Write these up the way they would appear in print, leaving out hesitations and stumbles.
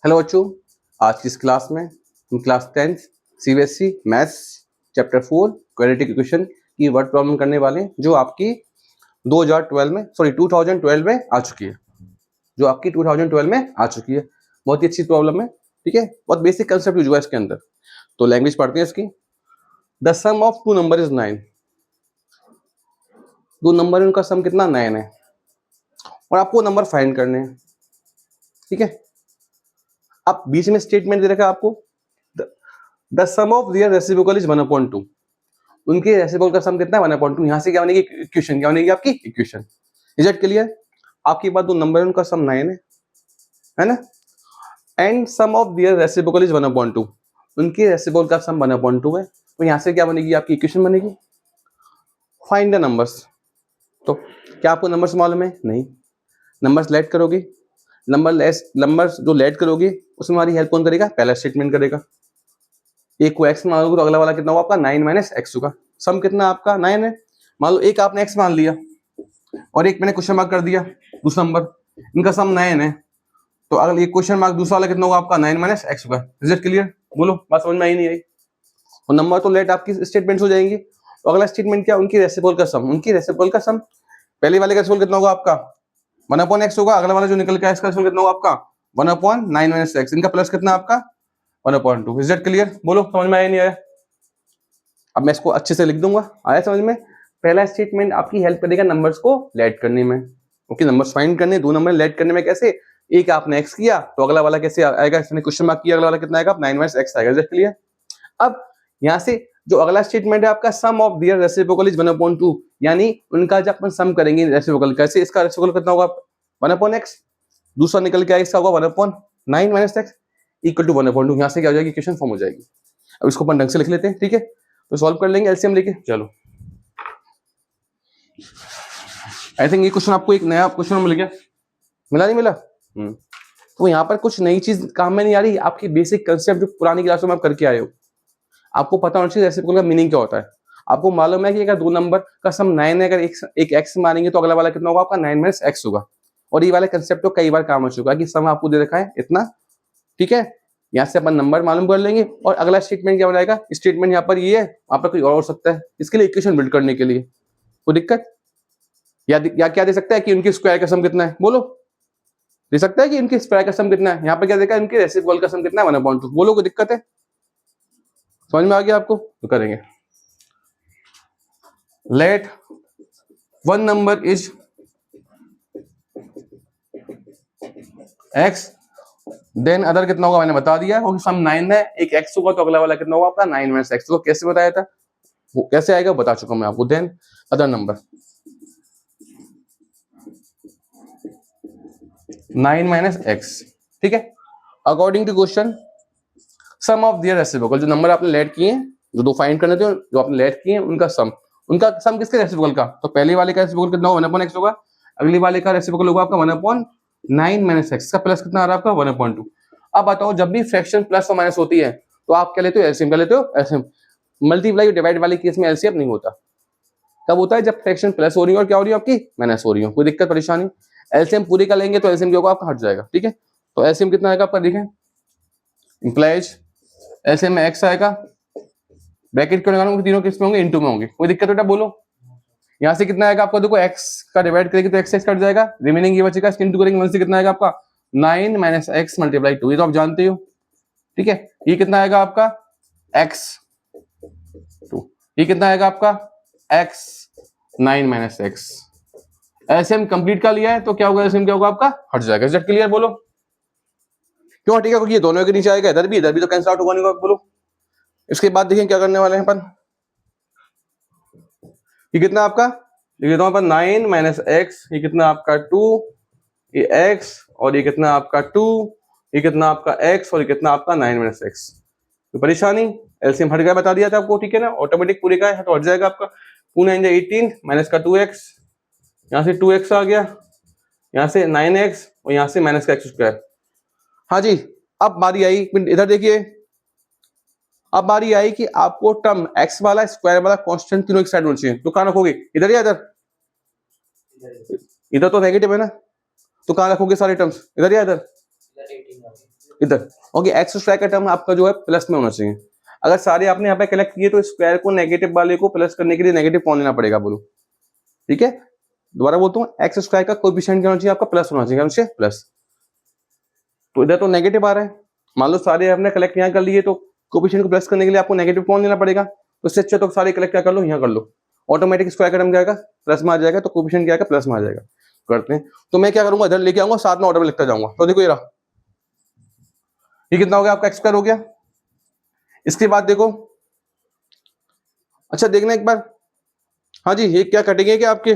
Hello बच्चों, आज की इस क्लास में हम class 10th CBSE maths chapter 4 quadratic equation की वर्ड प्रॉब्लम करने वाले हैं जो आपकी 2012 में आ चुकी है। बहुत ही अच्छी प्रॉब्लम है, ठीक है। बहुत बेसिक कंसेप्ट यूज हुआ है इसके अंदर। तो लैंग्वेज पढ़ते हैं इसकी। The sum of two number is 9। दो नंबर है, उनका सम कितना 9 है और आपको नंबर फाइंड करने हैं, ठीक है। अब बीच में स्टेटमेंट दे रखा है आपको, the sum of their reciprocal is 1/2। उनके रेसिप्रोकल का सम कितना है 1/2। यहां से क्या बनेगी इक्वेशन, क्या बनेगी आपकी इक्वेशन। Is it clear? आपके पास दो नंबर है, उनका सम 9 है ना। And sum of their reciprocal is 1/2। उनके रेसिप्रोकल का सम 1/2 है, तो यहां से क्या बनेगी आपकी इक्वेशन बनेगी। Find the numbers. तो क्या आपको नंबर्स मालूम है? नहीं। नंबर्स लेट करोगे, नंबर्स जो लेट करोगे उसमें हमारी हेल्प कौन करेगा? पहला स्टेटमेंट करेगा। एक को x मान लो तो अगला वाला कितना होगा आपका 9 - x होगा। सम कितना आपका 9 है। मान लो एक आपने x मान लिया और एक मैंने क्वेश्चन मार्क कर दिया दूसरा नंबर, इनका सम 9 है। तो अगर ये क्वेश्चन मार्क दूसरा वाला कितना होगा आपका 9 - x होगा। Is it clear? बोलो, बात समझ में आई नहीं आई? और नंबर तो लेट आपकी स्टेटमेंट्स हो जाएंगी। तो अगला स्टेटमेंट क्या? उनकी रेसिप्रोकल का सम। उनकी रेसिप्रोकल का सम पहले वाले का रेसिप्रोकल कितना होगा आपका 1/x होगा। अगला वाला जो निकल के आया इसका रेसिप्रोकल कितना होगा आपका 1/9 - x। इनका प्लस कितना आपका 1/2। Is it clear? बोलो, समझ में आया नहीं आया? अब मैं इसको अच्छे से लिख दूंगा। आया समझ में? पहला स्टेटमेंट आपकी हेल्प करेगा नंबर्स को लेट करने में, क्योंकि नंबर्स फाइंड करने, दो नंबर लेट करने में। कैसे? एक आपने x किया तो अगला वाला कैसे आएगा? इसने क्वेश्चन मार्क किया, अगला वाला कितना आएगा 9 - x आएगा। Is it clear? अब यहां से जो अगला स्टेटमेंट है आपका सम ऑफ देयर रेसिप्रोकल इज 1/2, यानी उनका जब अपन सम करेंगे रेसिप्रोकल, कैसे इसका रेसिप्रोकल कितना होगा 1/x, दूसरा निकल के आएगा इसका होगा 1/9 - x इक्वल टू 1/2। यहां से क्या हो जाएगी इक्वेशन फॉर्म हो जाएगी। अब इसको अपन ढंग से लिख लेते हैं, ठीक है। तो सॉल्व कर लेंगे एलसीएम लेके। चलो, आई थिंक ये क्वेश्चन आपको एक नया क्वेश्चन मिल गया, मिला नहीं मिला? तो यहाँ पर कुछ नई चीज काम में नहीं आ रही। आपकी बेसिक कंसेप्ट जो पुरानी क्लासों में आप करके आए हो, आपको पता होना चाहिए रेसिप्रोकल का मीनिंग क्या होता है। आपको मालूम है कि अगर दो नंबर का सम 9 है, अगर एक x मानेंगे तो अगला वाला कितना होगा आपका 9 - x होगा। और ये वाले कंसेप्ट तो कई बार काम हो चुका है कि सम आपको दे रखा है इतना, ठीक है। यहाँ से अपन नंबर मालूम कर लेंगे और अगला स्टेटमेंट क्या बनाएगा? स्टेटमेंट यहाँ पर ये है, वहां पर कोई और हो सकता है। इसके लिए इक्वेशन बिल्ड करने के लिए कोई दिक्कत या क्या दे सकता है कि उनकी स्क्वायर का सम कितना है? बोलो, दे सकता है कि उनकी स्क्वायर का सम कितना है। यहाँ पर क्या देखा है? उनके रेसिप्रोकल का सम कितना है 1/2। बोलो, कोई दिक्कत है? समझ में आ गया आपको? तो करेंगे। Let one number is x, then other कितना होगा मैंने बता दिया, क्योंकि सम 9 है। एक x होगा तो अगला वाला कितना होगा आपका 9 - x होगा। कैसे बताया था, वो कैसे आएगा बता चुका मैं आपको। देन अदर नंबर 9 - x, ठीक है। According to question sum of their reciprocal, जो नंबर आपने लेट किए हैं, जो दो फाइंड करने थे जो आपने लेट किए हैं, उनका सम किसके रेसिप्रोकल का? तो पहले वाले का रेसिप्रोकल कितना होगा 1/x होगा। अगले वाले का रेसिप्रोकल होगा आपका 1/9 - x का प्लस कितना आ रहा है आपका 1/2। अब बताओ, जब भी फ्रैक्शन प्लस और माइनस होती है तो आप क्या लेते हो? एलसीएम क्या लेते हो? एलसीएम। मल्टीप्लाई और डिवाइड वाले केस में एलसीएम नहीं होता। कब होता है? जब फ्रैक्शन प्लस हो रही है और क्या हो रही है आपकी माइनस हो रही है। कोई दिक्कत परेशानी? एलसीएम पूरी का लेंगे तो एलसीएम क्या होगा आपका हट जाएगा, ठीक है। तो एलसीएम कितना आएगा आपका देखें, इंप्लाइज एलसीएम में x आएगा, ब्रैकेट क्यों लगाऊंगा? तीनों किस में होंगे? इनटू में होंगे। कोई दिक्कत बेटा? बोलो, यहां से कितना आएगा आपको? देखो x का डिवाइड करेंगे तो x कट जाएगा, रिमेनिंग ये बचेगा। इसके इनटू करेंगे 1 से कितना आएगा आपका 9 - x × 2। ये तो आप जानते हो, ठीक है। ये कितना आएगा आपका x 2, ये कितना आएगा आपका x 9 - x। एलसीएम कंप्लीट का लिया है तो क्या होगा? एलसीएम क्या होगा आपका हट जाएगा। Is that clear? बोलो, क्यों हटेगा? क्योंकि ये दोनों के नीचे आएगा, इधर भी तो कैंसिल आउट होगा नहीं होगा। बोलो, इसके बाद देखिए क्या करने वाले हैं अपन। ये कितना आपका, ये दोनों पर 9 - x, ये कितना आपका 2, ये x, और ये कितना आपका 2, ये कितना आपका x, और ये कितना आपका 9 - x। तो परेशानी, एलसीएम हट गया, बता दिया था आपको, ठीक है ना। ऑटोमेटिक पूरे का है तो हट जाएगा आपका। 2 9 18 माइनस का 2x, यहाँ से 2x आ गया, यहाँ से 9x, और यहाँ से माइनस का x²। हाँ जी, अब बारी आई, इधर देखिए, अब बारी आई कि आपको टर्म x वाला स्क्वायर वाला कांस्टेंट तीनों एक साइड होना चाहिए। तो कहां रखोगे? इधर या इधर? इधर तो नेगेटिव है ना, तो कहां रखोगे सारे टर्म्स? इधर या इधर? इधर। ओके, एक्स स्क्वायर का टर्म आपका जो है प्लस में होना चाहिए। अगर सारे आपने यहाँ पे कलेक्ट किए तो स्क्वायर को नेगेटिव वाले को प्लस करने के लिए नेगेटिव कौन लेना पड़ेगा, बोलो। ठीक है, दोबारा बोलता हूँ, एक्स स्क्वायर का कोएफिशिएंट क्या होना चाहिए आपका, प्लस होना चाहिए, प्लस। तो इधर तो नेगेटिव आ रहा है, मान लो सारे आपने कलेक्ट यहाँ कर लिए तो कोएफिशिएंट को प्लस करने के लिए आपको नेगेटिव कौन लेना पड़ेगा, तो इससे अच्छा तो सारे कलेक्ट क्या कर लो, यहाँ कर लो, ऑटोमेटिक स्क्वायर का टर्म क्या आएगा, प्लस में आ जाएगा, तो कोएफिशिएंट क्या आएगा, प्लस में आ जाएगा। करते हैं, तो मैं क्या करूंगा, इधर लेके आऊंगा, साथ में ऑर्डर में लिखता जाऊंगा। तो देखो ये रहा, ये कितना हो गया आपका, एक्स स्क्वायर हो गया। इसके बाद देखो, अच्छा देखना एक बार, हाँ जी, ये क्या कटेंगे क्या आपके,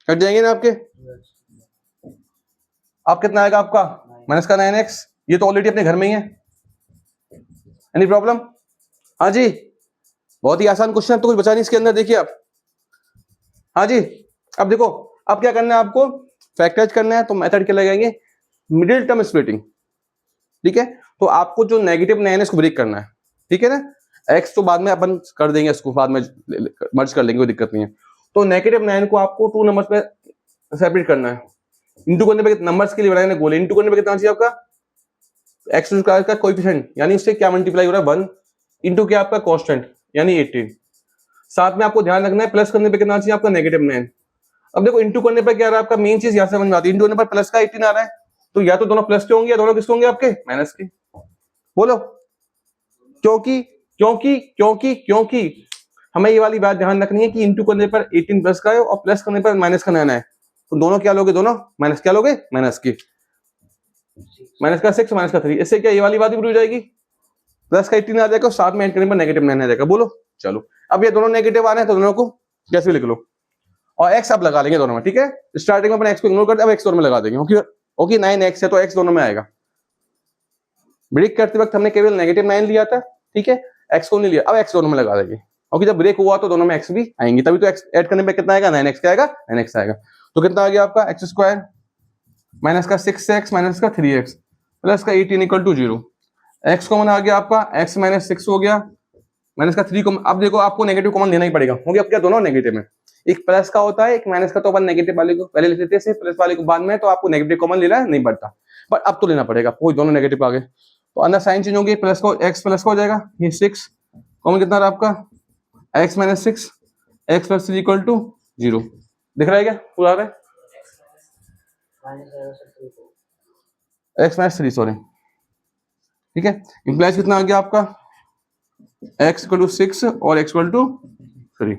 कट जाएंगे ना आपके। आप कितना आएगा आपका, माइनस का 9x, ये तो ऑलरेडी अपने घर में ही है। एनी प्रॉब्लम, हाँ जी, बहुत ही आसान क्वेश्चन है, तो कुछ बचा नहीं इसके अंदर, देखिए आप। हाँ जी, अब देखो, अब क्या करना है आपको, फैक्टराइज करना है, तो मेथड क्या लगाएंगे, मिडिल टर्म स्प्लिटिंग। ठीक है, तो आपको जो नेगेटिव 9 है इसको ब्रेक करना है। ठीक है ना, x तो बाद में अपन कर देंगे, इसको बाद में मर्ज कर लेंगे, कोई दिक्कत नहीं है। तो नेगेटिव 9 को आपको 2 नंबर्स पे सेपरेट करना है। इंटू करने पे नंबर्स के लिए बनाने गोले, इंटू करने पे कितना चाहिए आपका, एक्स स्क्वायर का कोएफिशिएंट, यानी उससे क्या मल्टीप्लाई हो रहा है, 1 इंटू क्या आपका कांस्टेंट यानी 18। साथ में आपको ध्यान रखना है प्लस करने पे कितना चाहिए आपका, नेगेटिव 9। अब देखो इंटू करने पे क्या आ रहा है आपका, मेन चीज यहां से समझ में आती है, इंटू करने पर प्लस का 18 आ रहा है, तो या तो दोनों प्लस के होंगे या दोनों किसके होंगे आपके, माइनस के। बोलो, क्योंकि क्योंकि क्योंकि क्योंकि हमें ये वाली बात ध्यान रखनी है कि इंटू करने पर 18 प्लस का है और प्लस करने पर माइनस का 9 है, तो दोनों क्या लोगे, दोनों माइनस क्या लोगे, माइनस की, माइनस का 6 माइनस का 3, इससे क्या ये वाली बात भी हो जाएगी, प्लस का 18 आ जाएगा, साथ में ऐड करने पर नेगेटिव 9 आ जाएगा। बोलो, चलो अब ये दोनों नेगेटिव आ रहे हैं तो दोनों को कैसे लिख लो, और एक्स अब लगा लेंगे दोनों में। ठीक है, स्टार्टिंग में अपन एक्स को इग्नोर करते, अब एक्स दोनों में लगा देंगे। ओके 9x है तो एक्स दोनों में आएगा। ब्रेक करते वक्त हमने केवल नेगेटिव 9 लिया था, ठीक है, एक्स को नहीं लिया, अब एक्स दोनों में लगा देंगे। ओके, जब ब्रेक हुआ तो दोनों में एक्स भी आएंगे, तभी तो एक्स ऐड करने पे कितना आएगा, 9x क्या आएगा, 9x आएगा। तो कितना आ गया आपका, एक्स स्क्वायर माइनस का 6x माइनस का 3x प्लस का 18 इक्वल टू 0। एक्स कॉमन आ गया आपका, x माइनस 6 हो गया, माइनस का 3 कॉमन। अब देखो आपको नेगेटिव कॉमन लेना ही पड़ेगा, हो गया, अब क्या दोनों नेगेटिव में, एक प्लस का होता है एक माइनस का, तो अपन नेगेटिव वाले को पहले लिख लेते हैं, प्लस वाले को बाद में, तो आपको नेगेटिव कॉमन लेना नहीं पड़ता, बट अब तो लेना पड़ेगा, कोई दोनों नेगेटिव आ गए तो अंदर साइन चेंज होगी, प्लस को एक्स प्लस का हो जाएगा, ये 6 कॉमन कितना रहा आपका, x minus 6 x plus 3 equal to 0। दिख रहा है क्या, पूरा आ रहा है, x माइनस 3 सॉरी। ठीक है, इंप्लाइज कितना आ गया आपका, x इक्वल टू 6 और x इक्वल टू 3।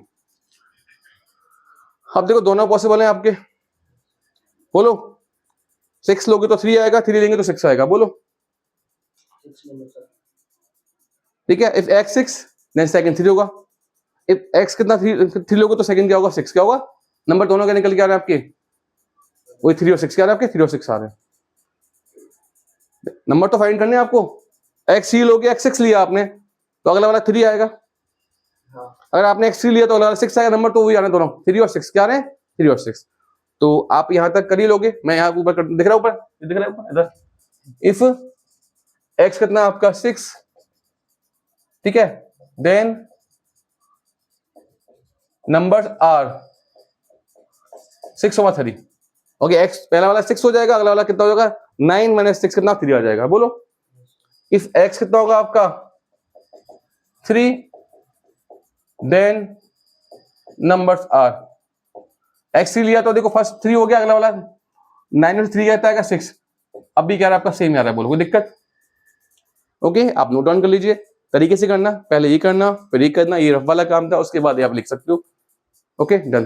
अब देखो दोनों पॉसिबल हैं आपके, बोलो 6 लोगे तो 3 आएगा, 3 लेंगे तो 6 आएगा, बोलो। ठीक है, इफ x 6 देन सेकंड 3 होगा, इफ x कितना 3 लोगे तो सेकंड क्या होगा, 6 क्या होगा, नंबर दोनों का निकल के आ रहे हैं आपके, वही 3 और 6 क्या आ रहे हैं आपके, 3 और 6 आ रहे हैं। नंबर तो फाइंड करने हैं आपको, x 3 लोगे, x 6 लिया आपने तो अगला वाला 3 आएगा, अगर आपने x 3 लिया तो अगला वाला 6 आएगा, नंबर तो वही आ रहे हैं दोनों, 3 और 6 क्या आ रहे हैं, 3 और 6। तो आप यहां तक कर ही लोगे, मैं यहाँ ऊपर दिख रहा है, ऊपर दिख रहा है ऊपर इधर, इफ x कितना आपका 6, ठीक है, then numbers are 6 over 3। Okay, x पहला वाला 6 हो जाएगा, अगला वाला कितना हो जाएगा, 9 माइनस 6 कितना, 3 आ जाएगा। बोलो, इफ x कितना होगा आपका 3 देन नंबर्स आर, x 3 लिया तो देखो फर्स्ट 3 हो गया, अगला वाला 9 और 3 कहता है 6, अब भी क्या रहा है आपका सेम आ रहा है, बोलो कोई दिक्कत। ओके, आप नोट डाउन कर लीजिए, तरीके से करना, पहले ये करना फिर ये करना, ये रफ वाला काम था, उसके बाद ये आप लिख सकते हो। Okay, done.